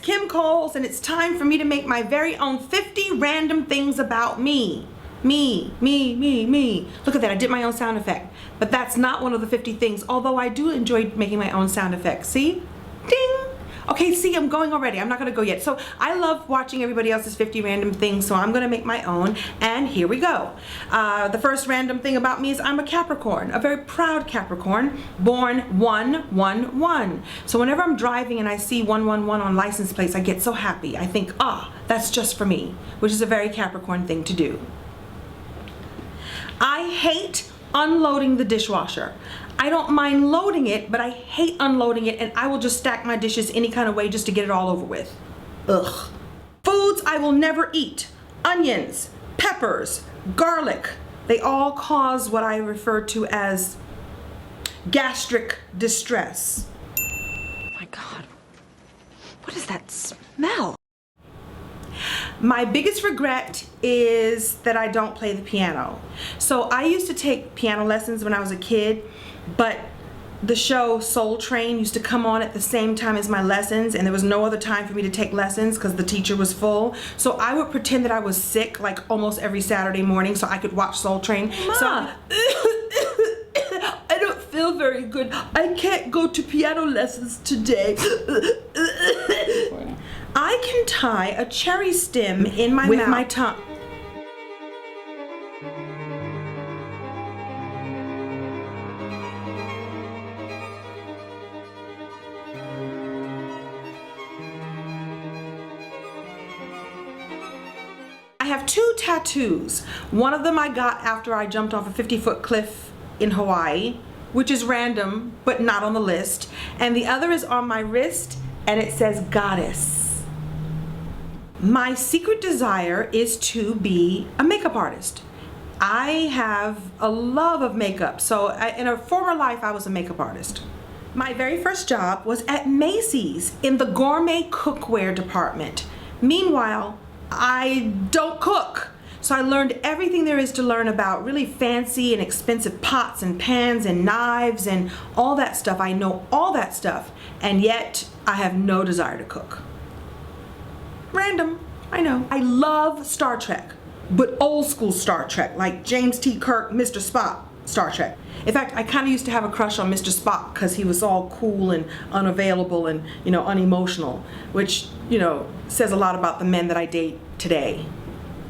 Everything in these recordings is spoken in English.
Kim Coles, and it's time for me to make my very own 50 random things about me. Me. Look at that, I did my own sound effect. But that's not one of the 50 things, although I do enjoy making my own sound effects. See? Ding! Okay, see, I'm going already. I'm not gonna go yet. So I love watching everybody else's 50 random things, so I'm gonna make my own, and here we go. The first random thing about me is I'm a Capricorn, a very proud Capricorn, born 111. So whenever I'm driving and I see 111 on license plates, I get so happy. I think, that's just for me, which is a very Capricorn thing to do. I hate unloading the dishwasher. I don't mind loading it, but I hate unloading it, and I will just stack my dishes any kind of way just to get it all over with. Ugh. Foods I will never eat. Onions, peppers, garlic. They all cause what I refer to as gastric distress. Oh my God, what is that smell? My biggest regret is that I don't play the piano. So I used to take piano lessons when I was a kid, but the show Soul Train used to come on at the same time as my lessons, and there was no other time for me to take lessons because the teacher was full. So I would pretend that I was sick like almost every Saturday morning so I could watch Soul Train. Mom. I don't feel very good. I can't go to piano lessons today. I can tie a cherry stem in my mouth with my tongue. I have 2 tattoos. One of them I got after I jumped off a 50-foot cliff in Hawaii, which is random, but not on the list. And the other is on my wrist, and it says Goddess. My secret desire is to be a makeup artist. I have a love of makeup, so in a former life I was a makeup artist. My very first job was at Macy's in the gourmet cookware department. Meanwhile, I don't cook. So I learned everything there is to learn about really fancy and expensive pots and pans and knives and all that stuff. I know all that stuff, and yet I have no desire to cook. Random, I know. I love Star Trek, but old school Star Trek, like James T. Kirk, Mr. Spock Star Trek. In fact, I kind of used to have a crush on Mr. Spock because he was all cool and unavailable and, unemotional, which, says a lot about the men that I date today.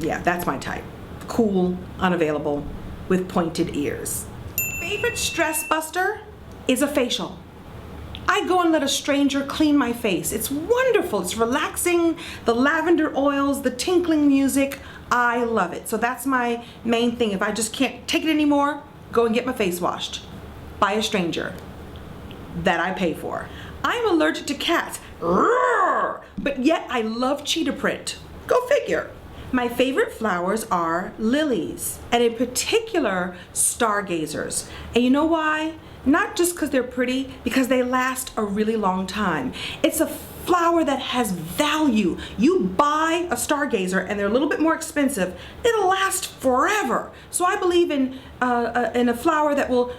Yeah, that's my type. Cool, unavailable, with pointed ears. Favorite stress buster is a facial. I go and let a stranger clean my face. It's wonderful, it's relaxing, the lavender oils, the tinkling music, I love it. So that's my main thing. If I just can't take it anymore, go and get my face washed by a stranger that I pay for. I'm allergic to cats, but yet I love cheetah print. Go figure. My favorite flowers are lilies, and in particular, stargazers. And you know why? Not just because they're pretty, because they last a really long time. It's a flower that has value. You buy a stargazer and they're a little bit more expensive, it'll last forever. So I believe in a flower that will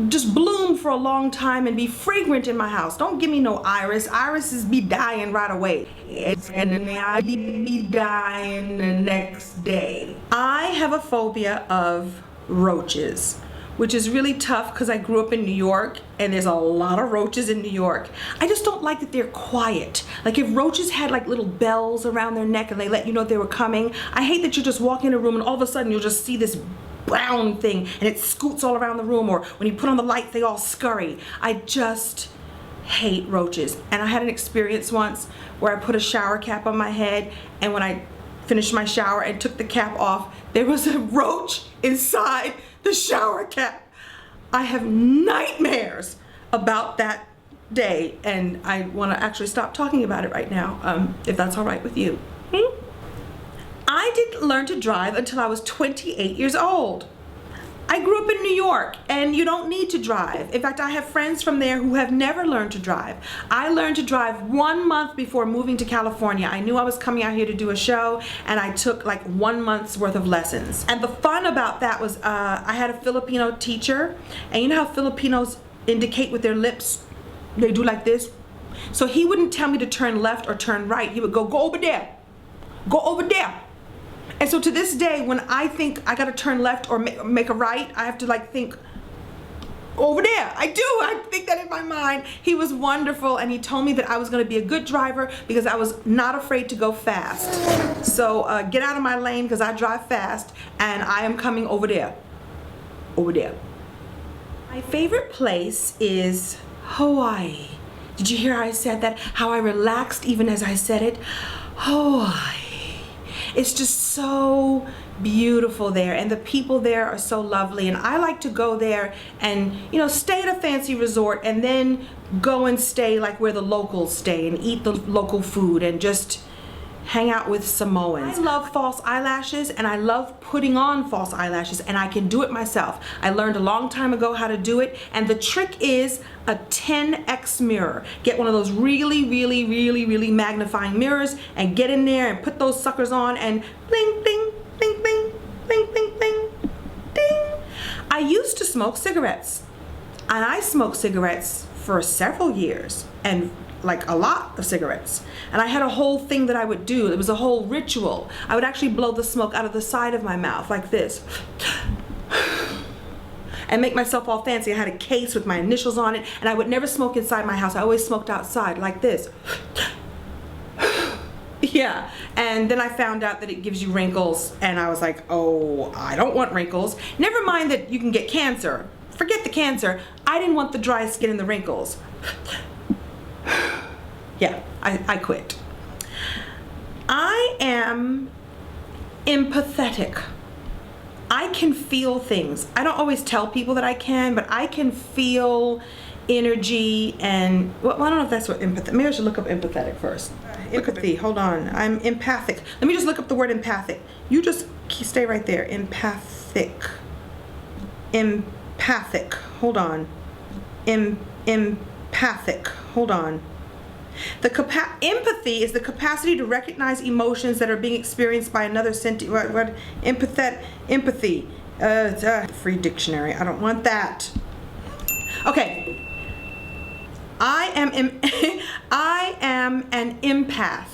just bloom for a long time and be fragrant in my house. Don't give me no iris. Irises be dying right away. And then I be dying the next day. I have a phobia of roaches, which is really tough because I grew up in New York and there's a lot of roaches in New York. I just don't like that they're quiet. Like if roaches had like little bells around their neck and they let you know they were coming. I hate that you just walk in a room and all of a sudden you'll just see this brown thing and it scoots all around the room, or when you put on the lights they all scurry. I just hate roaches. And I had an experience once where I put a shower cap on my head, and when I finished my shower and took the cap off, there was a roach inside the shower cap. I have nightmares about that day, and I want to actually stop talking about it right now, if that's all right with you. I didn't learn to drive until I was 28 years old. I grew up in New York, and you don't need to drive. In fact, I have friends from there who have never learned to drive. I learned to drive 1 month before moving to California. I knew I was coming out here to do a show, and I took like 1 month's worth of lessons. And the fun about that was I had a Filipino teacher, and you know how Filipinos indicate with their lips? They do like this. So he wouldn't tell me to turn left or turn right. He would go over there, go over there. And so to this day, when I think I gotta turn left or make a right, I have to like think over there. I think that in my mind. He was wonderful, and he told me that I was gonna be a good driver because I was not afraid to go fast. So get out of my lane because I drive fast, and I am coming over there. Over there. My favorite place is Hawaii. Did you hear how I said that? How I relaxed even as I said it? Hawaii. It's just so beautiful there, and the people there are so lovely, and I like to go there and, you know, stay at a fancy resort and then go and stay like where the locals stay and eat the local food and just hang out with Samoans. I love false eyelashes, and I love putting on false eyelashes, and I can do it myself. I learned a long time ago how to do it, and the trick is a 10x mirror. Get one of those really magnifying mirrors and get in there and put those suckers on and bling, bling, bling, bling, bling, bling, bling, ding. I used to smoke cigarettes, and I smoked cigarettes for several years, and like a lot of cigarettes, and I had a whole thing that I would do. It was a whole ritual. I would actually blow the smoke out of the side of my mouth like this and make myself all fancy. I had a case with my initials on it, and I would never smoke inside my house. I always smoked outside like this. Yeah, and then I found out that it gives you wrinkles, and I was like, oh, I don't want wrinkles. Never mind that you can get cancer. Forget the cancer. I didn't want the dry skin and the wrinkles. Yeah, I quit. I am empathetic. I can feel things. I don't always tell people that I can, but I can feel energy and, well, I don't know if that's what empathy, maybe I should look up empathetic first. Empathy, hold on. I'm empathic. Let me just look up the word empathic. You just stay right there. Empathic. Empathic. Hold on. Empathic. Hold on. Empathy is the capacity to recognize emotions that are being experienced by another sentient. What? Empathy. Free dictionary. I don't want that. Okay. I am an empath.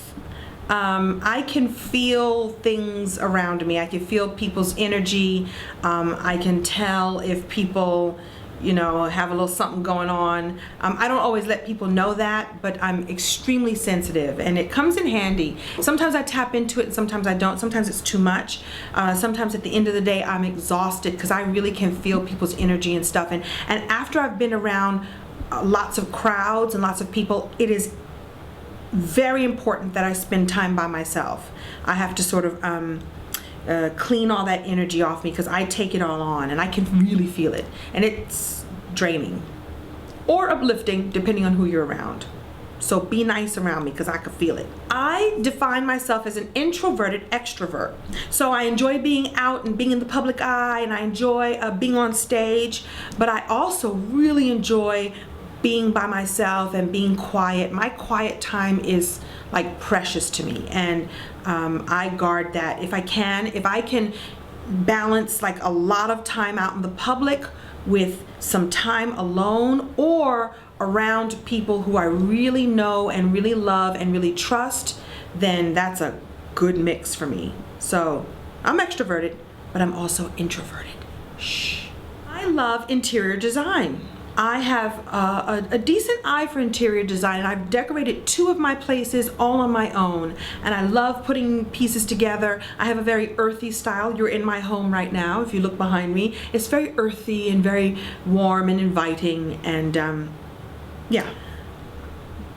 I can feel things around me. I can feel people's energy. I can tell if people, you know, have a little something going on. I don't always let people know that, but I'm extremely sensitive, and it comes in handy. Sometimes I tap into it and sometimes I don't. Sometimes it's too much. Sometimes at the end of the day I'm exhausted because I really can feel people's energy and stuff. And after I've been around lots of crowds and lots of people, it is very important that I spend time by myself. I have to sort of clean all that energy off me because I take it all on, and I can really feel it, and it's draining or uplifting depending on who you're around. So be nice around me because I can feel it. I define myself as an introverted extrovert. So I enjoy being out and being in the public eye, and I enjoy being on stage, but I also really enjoy being by myself and being quiet. My quiet time is like precious to me, and I guard that. If I can balance like a lot of time out in the public with some time alone or around people who I really know and really love and really trust, then that's a good mix for me. So I'm extroverted, but I'm also introverted. Shh. I love interior design. I have a decent eye for interior design, and I've decorated 2 of my places all on my own, and I love putting pieces together. I have a very earthy style. You're in my home right now. If you look behind me, it's very earthy and very warm and inviting, and yeah.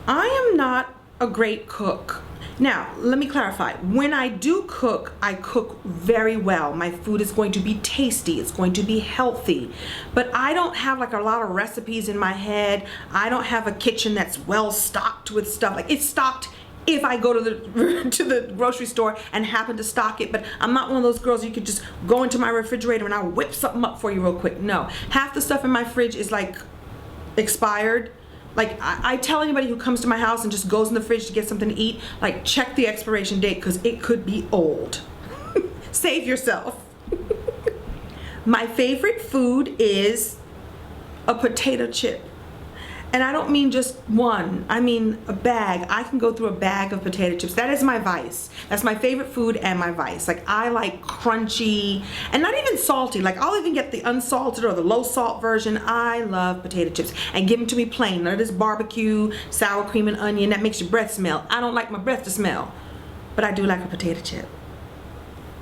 I am not a great cook. Now, let me clarify. When I do cook, I cook very well. My food is going to be tasty. It's going to be healthy. But I don't have like a lot of recipes in my head. I don't have a kitchen that's well stocked with stuff. Like, it's stocked if I go to the grocery store and happen to stock it, but I'm not one of those girls you could just go into my refrigerator and I'll whip something up for you real quick. No. Half the stuff in my fridge is like expired. Like, I tell anybody who comes to my house and just goes in the fridge to get something to eat, like, check the expiration date because it could be old. Save yourself. My favorite food is a potato chip. And I don't mean just one, I mean a bag. I can go through a bag of potato chips. That is my vice. That's my favorite food and my vice. Like, I like crunchy and not even salty. Like, I'll even get the unsalted or the low salt version. I love potato chips, and give them to me plain. None of this barbecue, sour cream and onion that makes your breath smell. I don't like my breath to smell, but I do like a potato chip.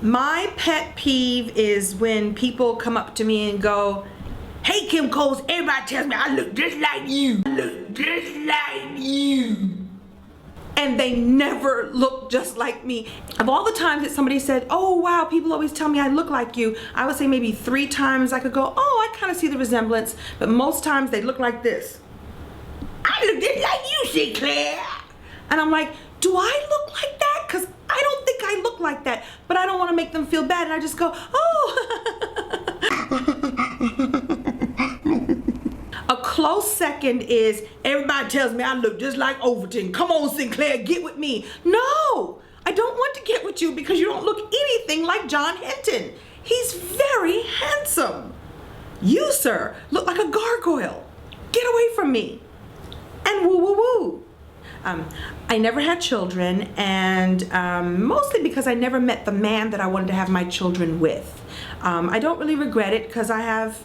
My pet peeve is when people come up to me and go, "Hey, Kim Coles, everybody tells me I look just like you. I look just like you." And they never look just like me. Of all the times that somebody said, "Oh wow, people always tell me I look like you," I would say maybe 3 times I could go, "Oh, I kind of see the resemblance." But most times they look like this. "I look just like you, Sinclair." And I'm like, do I look like that? Because I don't think I look like that. But I don't want to make them feel bad. And I just go, "Oh." A close second is, everybody tells me I look just like Overton. Come on, Sinclair, get with me. No, I don't want to get with you because you don't look anything like John Hinton. He's very handsome. You, sir, look like a gargoyle. Get away from me. And woo, woo, woo. I never had children, and mostly because I never met the man that I wanted to have my children with. I don't really regret it because I have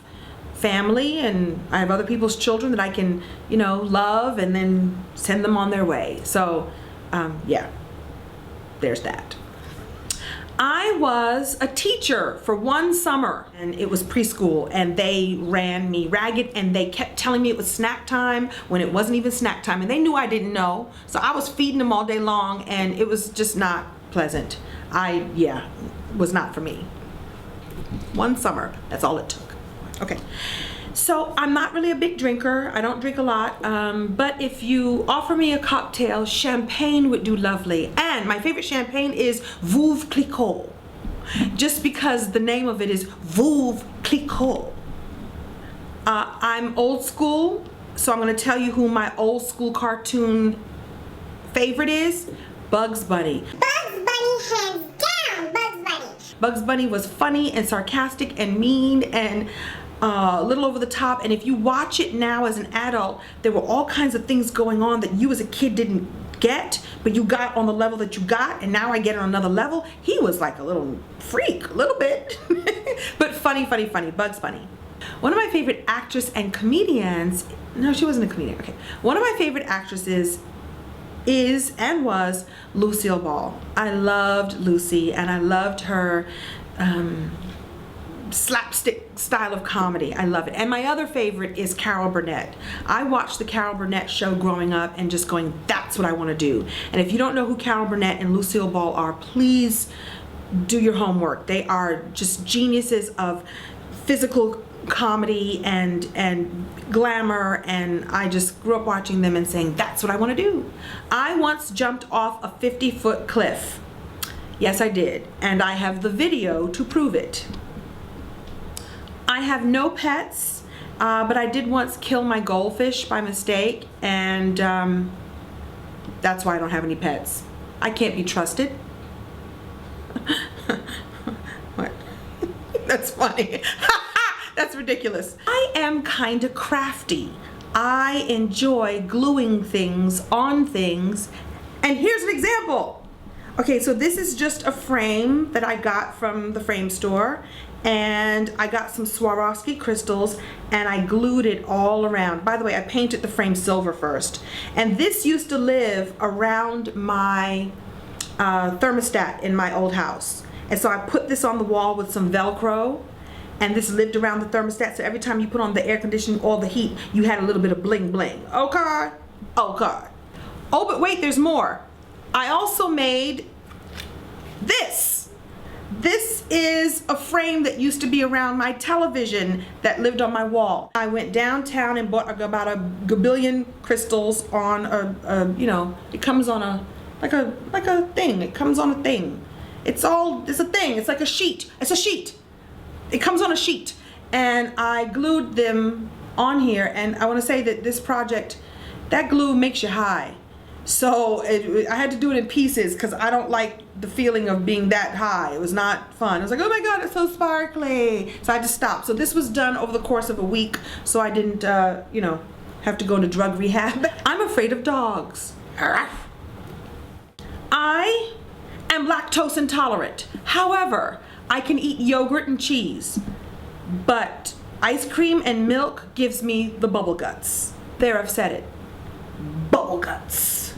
family and I have other people's children that I can, you know, love and then send them on their way. So, yeah, there's that. I was a teacher for one summer, and it was preschool, and they ran me ragged, and they kept telling me it was snack time when it wasn't even snack time, and they knew I didn't know, so I was feeding them all day long, and it was just not pleasant. Was not for me. One summer, that's all it took. Okay. So I'm not really a big drinker. I don't drink a lot, but if you offer me a cocktail, champagne would do lovely. And my favorite champagne is Veuve Clicquot, just because the name of it is Veuve Clicquot. I'm old school, so I'm going to tell you who my old school cartoon favorite is. Bugs Bunny. Bugs Bunny, hands down, Bugs Bunny. Bugs Bunny was funny and sarcastic and mean and a little over the top, and if you watch it now as an adult, there were all kinds of things going on that you as a kid didn't get, but you got on the level that you got, and now I get on another level. He was like a little freak, a little bit, but funny, funny, funny. Bugs Bunny. One of my favorite actors and comedians, no, she wasn't a comedian, okay. One of my favorite actresses is and was Lucille Ball. I loved Lucy, and I loved her slapstick style of comedy. I love it. And my other favorite is Carol Burnett. I watched the Carol Burnett show growing up and just going, that's what I want to do. And if you don't know who Carol Burnett and Lucille Ball are, please do your homework. They are just geniuses of physical comedy and glamour, and I just grew up watching them and saying, that's what I want to do. I once jumped off a 50-foot cliff. Yes, I did. And I have the video to prove it. I have no pets, but I did once kill my goldfish by mistake, and that's why I don't have any pets. I can't be trusted. What? That's funny. That's ridiculous. I am kind of crafty. I enjoy gluing things on things, and here's an example. Okay, so this is just a frame that I got from the frame store, and I got some Swarovski crystals and I glued it all around. By the way, I painted the frame silver first, and this used to live around my thermostat in my old house, and so I put this on the wall with some Velcro, and this lived around the thermostat, so every time you put on the air conditioning or the heat, you had a little bit of bling bling. Okay, okay. Oh, but wait, there's more. I also made this. This is a frame that used to be around my television that lived on my wall. I went downtown and bought about a gabillion crystals on you know, it comes on a, like a thing. It comes on a thing. It's a thing. It's like a sheet. It's a sheet. It comes on a sheet. And I glued them on here, and I want to say that this project, that glue makes you high. So I had to do it in pieces because I don't like the feeling of being that high. It was not fun. I was like, oh my God, it's so sparkly. So I had to stop. So this was done over the course of a week, so I didn't, you know, have to go into drug rehab. I'm afraid of dogs. I am lactose intolerant. However, I can eat yogurt and cheese, but ice cream and milk gives me the bubble guts. There, I've said it. Bubble guts.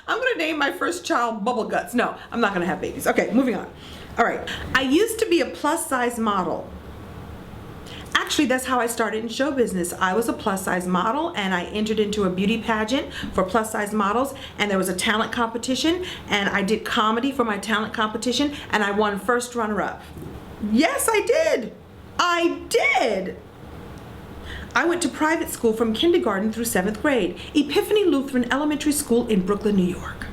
I'm gonna name my first child Bubble Guts. No, I'm not gonna have babies. Okay, moving on. All right, I used to be a plus size model. Actually, that's how I started in show business. I was a plus size model and I entered into a beauty pageant for plus size models, and there was a talent competition, and I did comedy for my talent competition, and I won first runner up. Yes, I did. I did. I went to private school from kindergarten through 7th grade, Epiphany Lutheran Elementary School in Brooklyn, New York.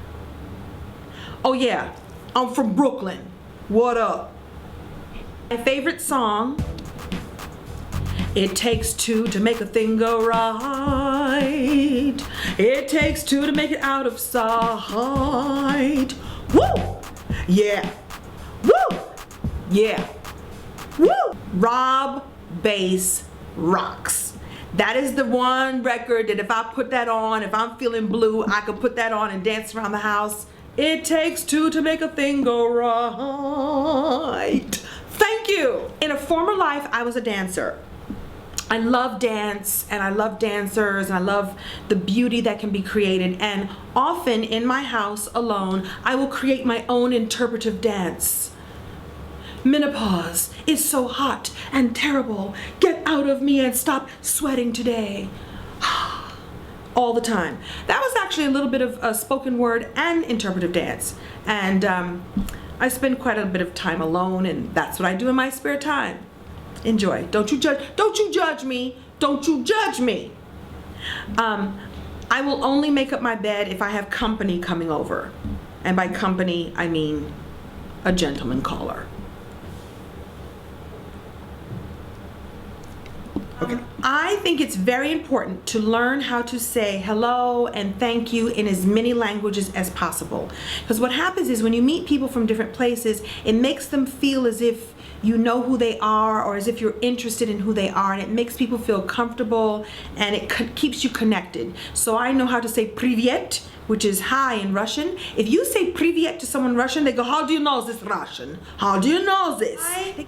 Oh yeah, I'm from Brooklyn. What up? My favorite song, it takes two to make a thing go right. It takes two to make it out of sight. Woo! Yeah. Woo! Yeah. Woo! Rob Bass Rocks. That is the one record that if I put that on, if I'm feeling blue, I can put that on and dance around the house. It takes two to make a thing go right. Thank you. In a former life, I was a dancer. I love dance, and I love dancers, and I love the beauty that can be created. And often in my house alone, I will create my own interpretive dance. Menopause is so hot and terrible. Get out of me and stop sweating today. All the time. That was actually a little bit of a spoken word and interpretive dance. And I spend quite a bit of time alone, and that's what I do in my spare time. Enjoy. Don't you judge. Don't you judge me. Don't you judge me. I will only make up my bed if I have company coming over. And by company, I mean a gentleman caller. Okay. I think it's very important to learn how to say hello and thank you in as many languages as possible. Because what happens is when you meet people from different places, it makes them feel as if you know who they are, or as if you're interested in who they are, and it makes people feel comfortable, and it keeps you connected. So I know how to say privyet, which is hi in Russian. If you say privyet to someone Russian, they go, how do you know this Russian? How do you know this? I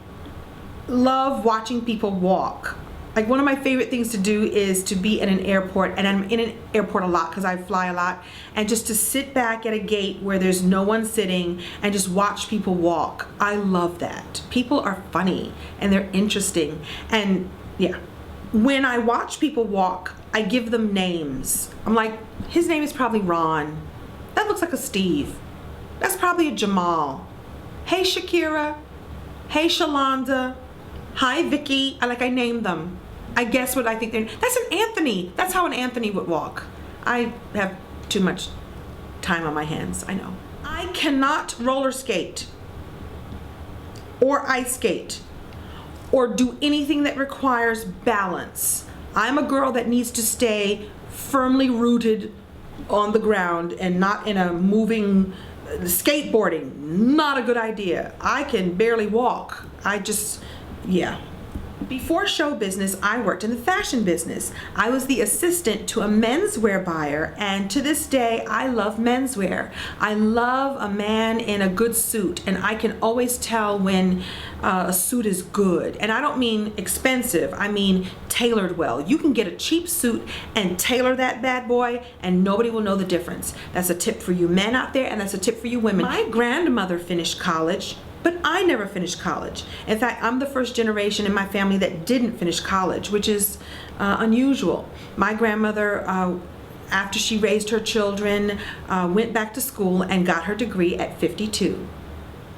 love watching people walk. Like, one of my favorite things to do is to be in an airport, and I'm in an airport a lot because I fly a lot, and just to sit back at a gate where there's no one sitting and just watch people walk. I love that. People are funny and they're interesting. And yeah, when I watch people walk, I give them names. I'm like, his name is probably Ron. That looks like a Steve. That's probably a Jamal. Hey Shakira. Hey Shalonda. Hi Vicky. I name them. I guess what I think they're. That's an Anthony. That's how an Anthony would walk. I have too much time on my hands, I know. I cannot roller skate or ice skate or do anything that requires balance. I'm a girl that needs to stay firmly rooted on the ground and not in a moving skateboarding. Not a good idea. I can barely walk. Yeah. Before show business, I worked in the fashion business. I was the assistant to a menswear buyer, and to this day, I love menswear. I love a man in a good suit, and I can always tell when a suit is good. And I don't mean expensive, I mean tailored well. You can get a cheap suit and tailor that bad boy, and nobody will know the difference. That's a tip for you men out there, and that's a tip for you women. My grandmother finished college, but I never finished college. In fact, I'm the first generation in my family that didn't finish college, which is unusual. My grandmother, after she raised her children, went back to school and got her degree at 52,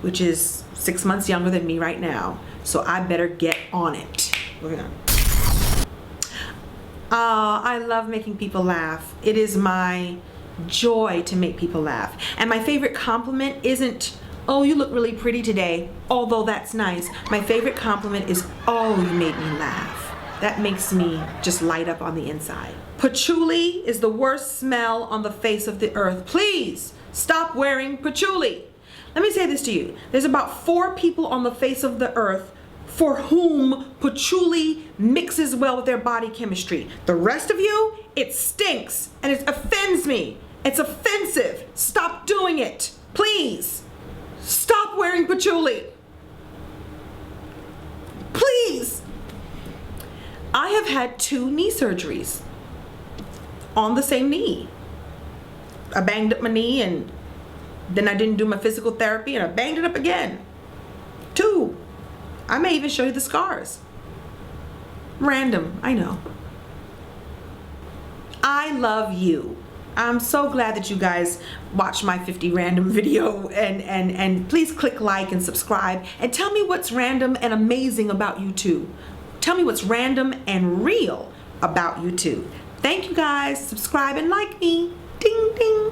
which is 6 months younger than me right now. So I better get on it. Moving on. I love making people laugh. It is my joy to make people laugh. And my favorite compliment isn't, oh, you look really pretty today, although that's nice. My favorite compliment is, oh, you made me laugh. That makes me just light up on the inside. Patchouli is the worst smell on the face of the earth. Please stop wearing patchouli. Let me say this to you. There's about 4 people on the face of the earth for whom patchouli mixes well with their body chemistry. The rest of you, it stinks and it offends me. It's offensive. Stop doing it. Please. Stop wearing patchouli. Please. I have had 2 knee surgeries on the same knee. I banged up my knee and then I didn't do my physical therapy and I banged it up again. 2. I may even show you the scars. Random, I know. I love you. I'm so glad that you guys watched my 50 random video and please click like and subscribe and tell me what's random and amazing about you too. Tell me what's random and real about you too. Thank you guys. Subscribe and like me. Ding ding.